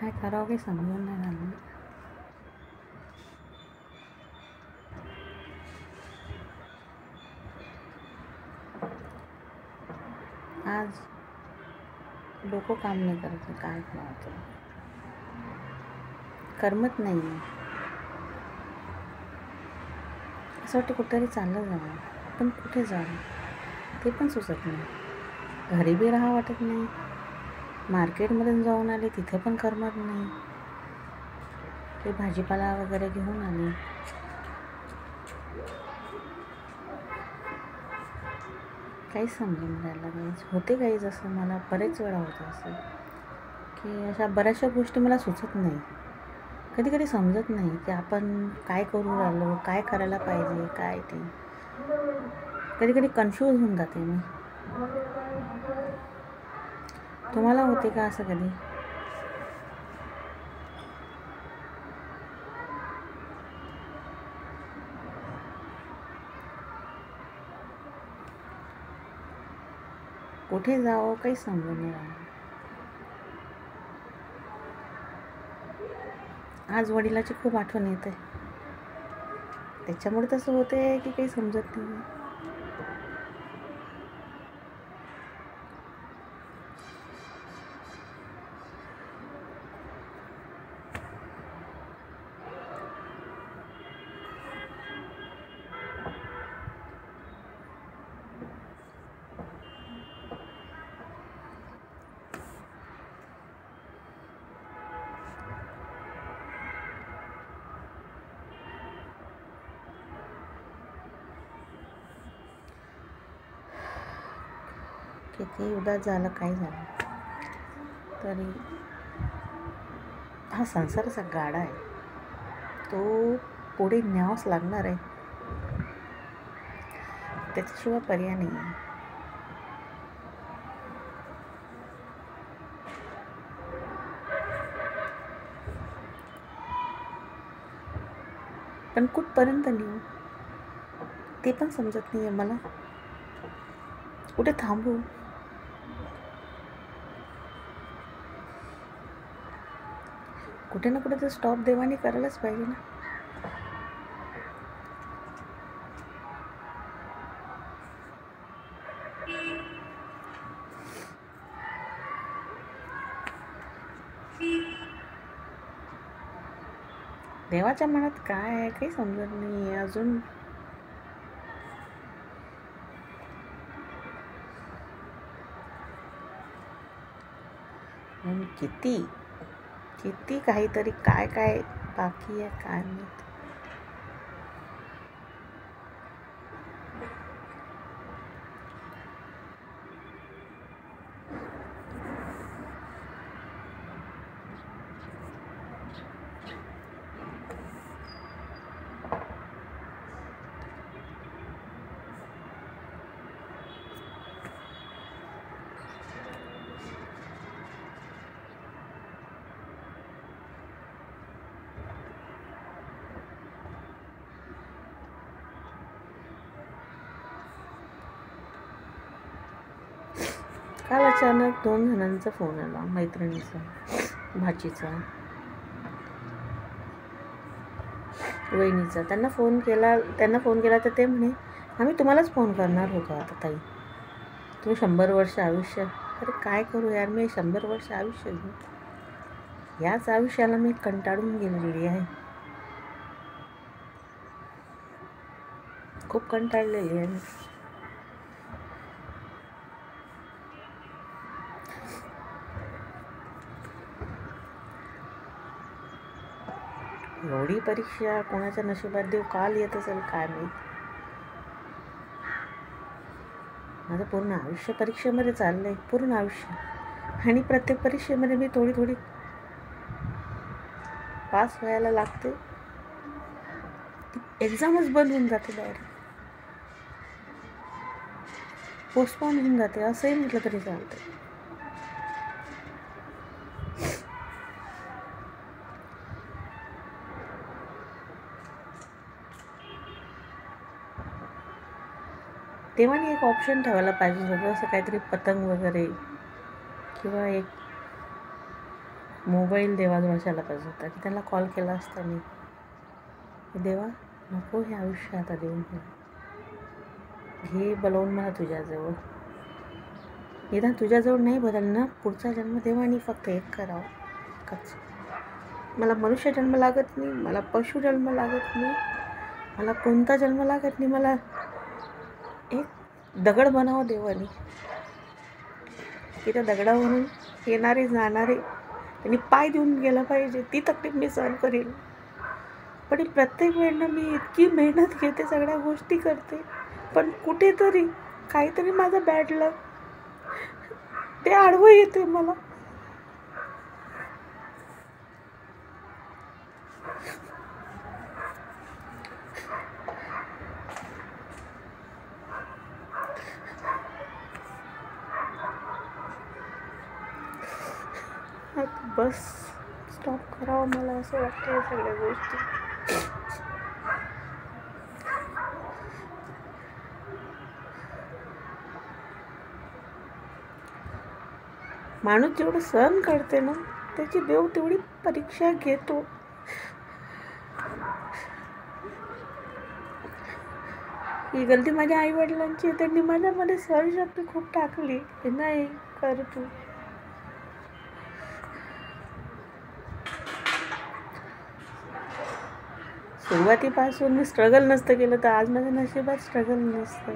काय करावं काही समजून नाही राहिलं. आज डोकं काम नाही करत, काय करावं करमत नाही. असं वाटतं कुठेतरी चाललं जावं, पण कुठे जावं ते पण सुचत नाही. घरी बी राहा वाटत नाही, मार्केटमधून जाऊन आले तिथे पण करमत नाही. ते भाजीपाला वगैरे घेऊन आले, काहीच समजून राहिलं नाही. होते काही जसं मला बरेच वेळा होतं असं की अशा बऱ्याचशा गोष्टी मला सुचत नाही. कधी कधी समजत नाही की आपण काय करू राहिलो, काय करायला पाहिजे, काय ते कधी कधी कन्फ्यूज होऊन जाते मी. तुम्हाला होते का असं कधी? कुठे जावं काही समजून नाही राहिलं. आज वडिलाची खूप आठवण येते, त्याच्यामुळे तसं होते की काही समजत नाही. किती उदास झालं, काय झालं तरी हा संसाराचा गाडा आहे, तो पुढे न्यावाच लागणार आहे, त्याच्याशिवाय पर्याय नाही आहे. पण कुठपर्यंत नेऊ ते पण समजत नाही आहे मला. कुठे थांबू? कुठे ना कुठे तर स्टॉप देवानी करायलाच पाहिजे ना. देवाच्या मनात काय आहे काही समजत नाही आहे अजून. किती किती काहीतरी काय काय बाकी आहे काय माहित. काल अचानक 2 जणांचा फोन आला, मैत्रिणीचा, भाचीचा, वहिनीचा. त्यांना फोन केला तर ते म्हणे आम्ही तुम्हालाच फोन करणार होतो आता ताई, तुम्ही 100 वर्ष आयुष्य. अरे काय करू यार, मी 100 वर्ष आयुष्य घेऊ? याच आयुष्याला मी कंटाळून गेलेली आहे, खूप कंटाळलेली आहे. एवढी परीक्षा कोणाच्या नशिबात देव काल येत असेल काय माहीत. माझं पूर्ण आयुष्य परीक्षेमध्ये चाललं आहे, पूर्ण आयुष्य. आणि प्रत्येक परीक्षेमध्ये मी थोडी थोडी पास व्हायला लागते, एक्झामच बंद होऊन जाते, डायरेक्ट पोस्टपोन होऊन जाते, असंही म्हटलं तरी चालतं. तेव्हानी एक ऑप्शन ठेवायला पाहिजे होतं, असं काहीतरी पतंग वगैरे, किंवा एक मोबाईल देवाजवळ असायला पाहिजे होता की त्यांना कॉल केला असता मी, देवा नको हे आयुष्य आता देऊन हे बोलवून मला तुझ्याजवळ, निदान तुझ्याजवळ नाही बदलणार, पुढचा जन्म देवानी फक्त एक करावं, एकच. मला मनुष्य जन्म लागत नाही, मला पशु जन्म लागत नाही, मला कोणता जन्म लागत नाही, मला एक दगड बनावं देवानी, की त्या दगडावरून येणारे जाणारे त्यांनी पाय देऊन गेला पाहिजे, ती तकलीफ मी सहन करेल. पण प्रत्येक वेळेला मी इतकी मेहनत घेते, सगळ्या गोष्टी करते, पण कुठेतरी काहीतरी माझं बॅड लक ते आडवं येते मला. बस स्टॉप करावं मला असं वाटतं या सगळ्या गोष्टी. माणूस जेवढं सहन करते ना त्याची देव तेवढी परीक्षा घेतो. ही गलती माझ्या आई वडिलांची, त्यांनी माझ्यामध्ये सहनशक्ती खूप टाकली, नाही कर तू. सुरुवातीपासून मी स्ट्रगल नसतं केलं तर आज माझ्या नशिबात स्ट्रगल नसतं.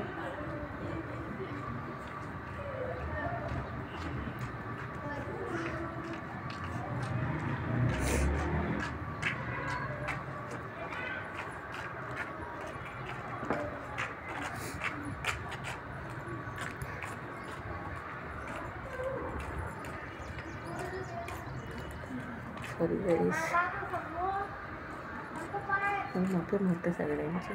सॉरी गाईस, माफी मागते सगळ्यांची.